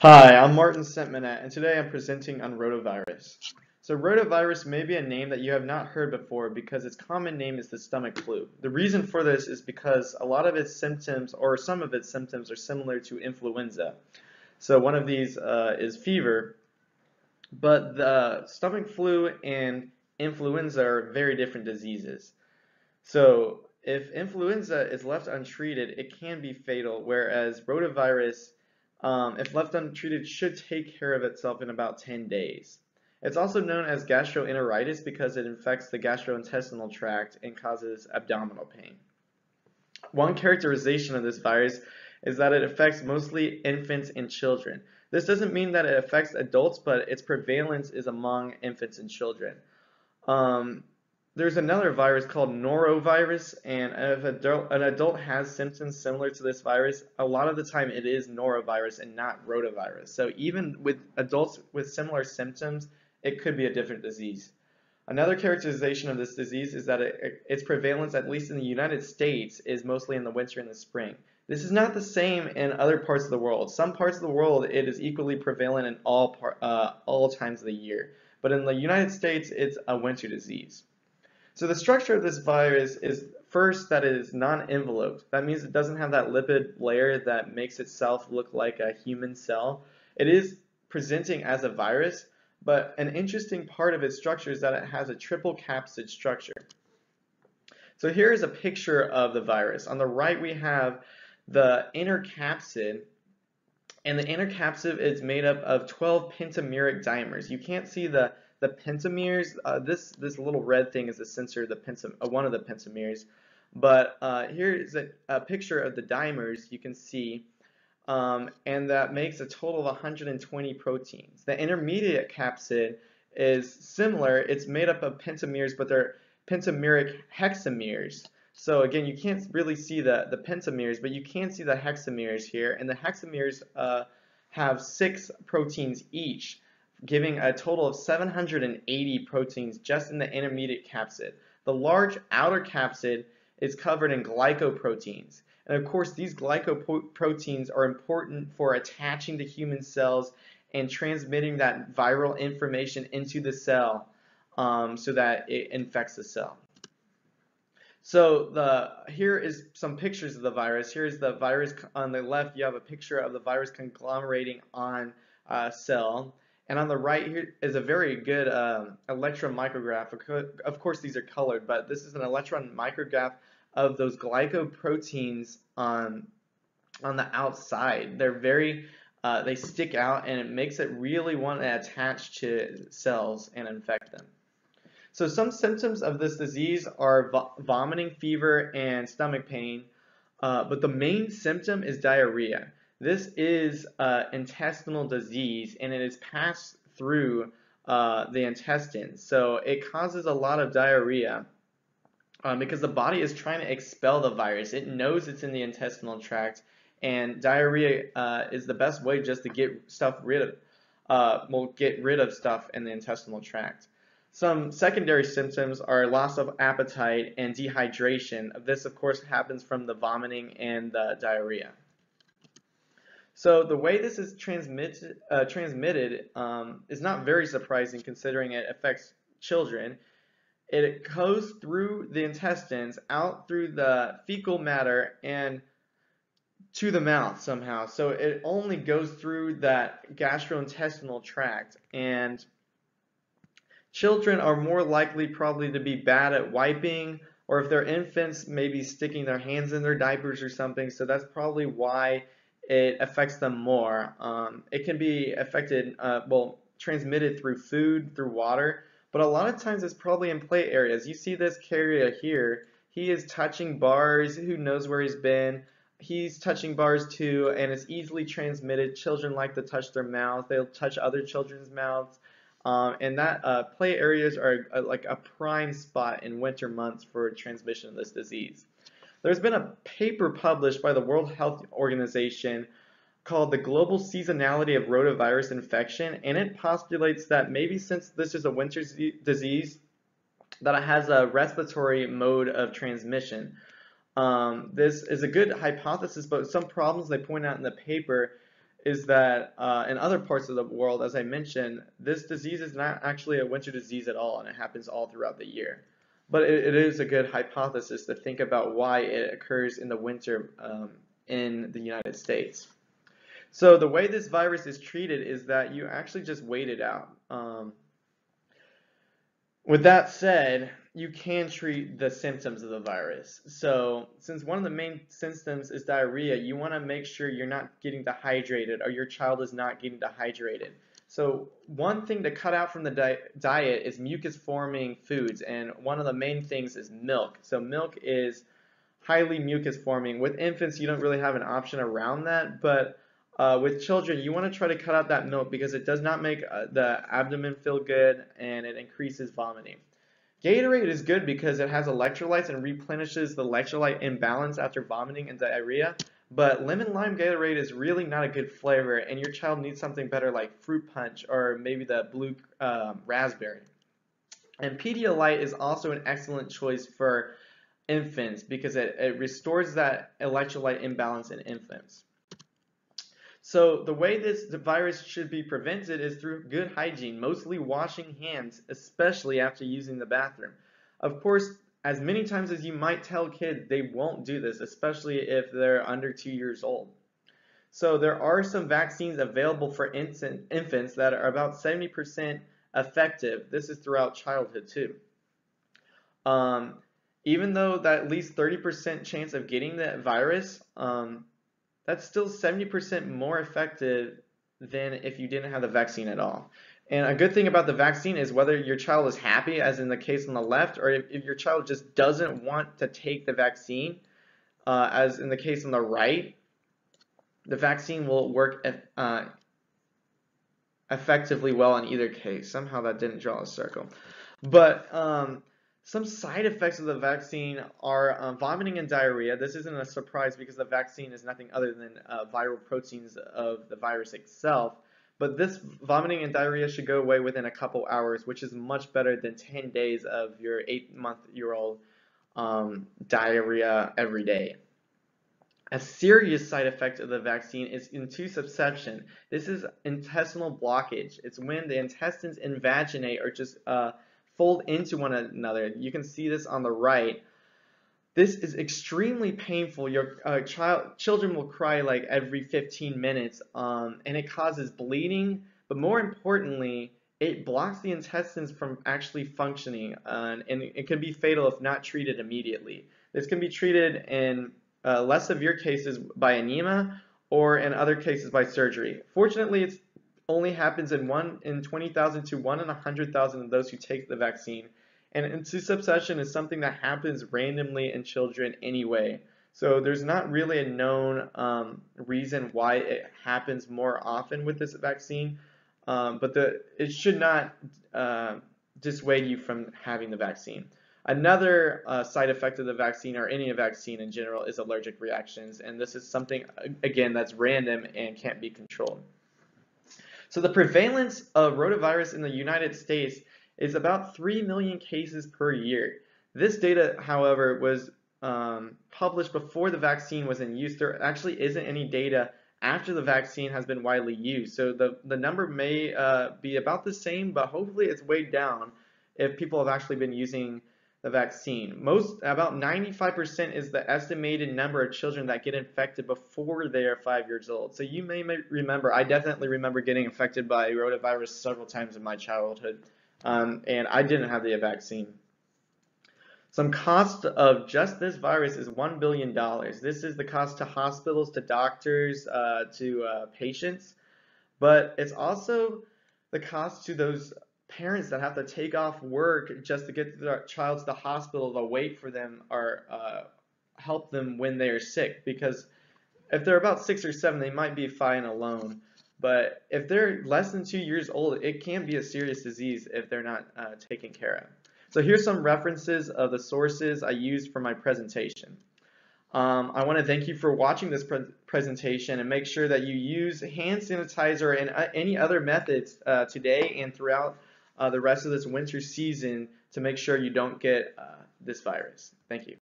Hi, I'm Martin Sentmanet, and today I'm presenting on rotavirus. So rotavirus may be a name that you have not heard before because its common name is the stomach flu. The reason for this is because a lot of its symptoms, or some of its symptoms, are similar to influenza. So one of these is fever, but the stomach flu and influenza are very different diseases. So if influenza is left untreated, it can be fatal, whereas rotavirus, if left untreated, should take care of itself in about 10 days. It's also known as gastroenteritis because it infects the gastrointestinal tract and causes abdominal pain. One characterization of this virus is that it affects mostly infants and children. This doesn't mean that it affects adults, but its prevalence is among infants and children. There's another virus called norovirus, and if an adult has symptoms similar to this virus, a lot of the time it is norovirus and not rotavirus. So even with adults with similar symptoms, it could be a different disease. Another characterization of this disease is that its prevalence, at least in the United States, is mostly in the winter and the spring. This is not the same in other parts of the world. Some parts of the world, it is equally prevalent in all times of the year. But in the United States, it's a winter disease. So the structure of this virus is first that it is non-enveloped. That means it doesn't have that lipid layer that makes itself look like a human cell. It is presenting as a virus, but an interesting part of its structure is that it has a triple capsid structure. So here is a picture of the virus. On the right we have the inner capsid, and the inner capsid is made up of 12 pentameric dimers. You can't see the pentamers. This little red thing is the sensor of one of the pentamers. But here is a picture of the dimers you can see, and that makes a total of 120 proteins. The intermediate capsid is similar. It's made up of pentamers, but they're pentameric hexamers. So again, you can't really see the pentamers, but you can see the hexamers here, and the hexamers have 6 proteins each, giving a total of 780 proteins just in the intermediate capsid. The large outer capsid is covered in glycoproteins. And of course, these glycoproteins are important for attaching to human cells and transmitting that viral information into the cell so that it infects the cell. So here is some pictures of the virus. Here is the virus on the left. You have a picture of the virus conglomerating on a cell. And on the right here is a very good electron micrograph. Of course, these are colored, but this is an electron micrograph of those glycoproteins on the outside. They're they stick out, and it makes it really want to attach to cells and infect them. So some symptoms of this disease are vomiting, fever, and stomach pain, but the main symptom is diarrhea. This is an intestinal disease, and it is passed through the intestines. So it causes a lot of diarrhea because the body is trying to expel the virus. It knows it's in the intestinal tract, and diarrhea is the best way just to get rid of stuff in the intestinal tract. Some secondary symptoms are loss of appetite and dehydration. This, of course, happens from the vomiting and the diarrhea. So the way this is transmitted is not very surprising considering it affects children. It goes through the intestines, out through the fecal matter, and to the mouth somehow. So it only goes through that gastrointestinal tract, and children are more likely probably to be bad at wiping, or if they're infants, maybe sticking their hands in their diapers or something. So that's probably why it affects them more. It can be transmitted through food, through water, but a lot of times it's probably in play areas. You see this carrier here. He is touching bars. Who knows where he's been? He's touching bars too, and it's easily transmitted. Children like to touch their mouth. They'll touch other children's mouths. And that play areas are like a prime spot in winter months for transmission of this disease. There's been a paper published by the World Health Organization called The Global Seasonality of Rotavirus Infection, and it postulates that maybe since this is a winter disease, that it has a respiratory mode of transmission. This is a good hypothesis, but some problems they point out in the paper is that in other parts of the world, as I mentioned, this disease is not actually a winter disease at all, and it happens all throughout the year. But it is a good hypothesis to think about why it occurs in the winter in the United States. So the way this virus is treated is that you actually just wait it out. With that said, you can treat the symptoms of the virus. So since one of the main symptoms is diarrhea, you want to make sure you're not getting dehydrated or your child is not getting dehydrated. So one thing to cut out from the diet is mucus-forming foods, and one of the main things is milk. So milk is highly mucus-forming. With infants, you don't really have an option around that, but with children, you want to try to cut out that milk because it does not make the abdomen feel good and it increases vomiting. Gatorade is good because it has electrolytes and replenishes the electrolyte imbalance after vomiting and diarrhea, but lemon lime Gatorade is really not a good flavor, and your child needs something better like fruit punch or maybe the blue raspberry. And Pedialyte is also an excellent choice for infants because it restores that electrolyte imbalance in infants. So the way the virus should be prevented is through good hygiene, mostly washing hands, especially after using the bathroom. Of course, as many times as you might tell kids, they won't do this, especially if they're under 2 years old. So there are some vaccines available for infants that are about 70% effective. This is throughout childhood too. Even though that at least 30% chance of getting that virus, that's still 70% more effective than if you didn't have the vaccine at all. And a good thing about the vaccine is whether your child is happy, as in the case on the left, or if your child just doesn't want to take the vaccine, as in the case on the right, the vaccine will work effectively well in either case. Somehow that didn't draw a circle. But some side effects of the vaccine are vomiting and diarrhea. This isn't a surprise because the vaccine is nothing other than viral proteins of the virus itself. But this vomiting and diarrhea should go away within a couple hours, which is much better than 10 days of your 8-month-year-old diarrhea every day. A serious side effect of the vaccine is intussusception. This is intestinal blockage. It's when the intestines invaginate or just fold into one another. You can see this on the right. This is extremely painful. Your children will cry like every 15 minutes, and it causes bleeding. But more importantly, it blocks the intestines from actually functioning, and it can be fatal if not treated immediately. This can be treated in less severe cases by anemia, or in other cases by surgery. Fortunately, it only happens in 1 in 20,000 to 1 in 100,000 of those who take the vaccine. And intussusception is something that happens randomly in children anyway. So there's not really a known reason why it happens more often with this vaccine, but it should not dissuade you from having the vaccine. Another side effect of the vaccine, or any vaccine in general, is allergic reactions, and this is something, again, that's random and can't be controlled. So the prevalence of rotavirus in the United States is about 3 million cases per year. This data, however, was published before the vaccine was in use. There actually isn't any data after the vaccine has been widely used. So the number may be about the same, but hopefully it's weighed down if people have actually been using the vaccine. About 95% is the estimated number of children that get infected before they are 5 years old. So you may remember, I definitely remember getting infected by rotavirus several times in my childhood, and I didn't have the vaccine. Some cost of just this virus is $1 billion. This is the cost to hospitals, to doctors, to patients, but it's also the cost to those parents that have to take off work just to get their child to the hospital to wait for them or help them when they are sick. Because if they're about 6 or 7, they might be fine alone. But if they're less than 2 years old, it can be a serious disease if they're not taken care of. So here's some references of the sources I used for my presentation. I want to thank you for watching this presentation, and make sure that you use hand sanitizer and any other methods today and throughout the rest of this winter season to make sure you don't get this virus. Thank you.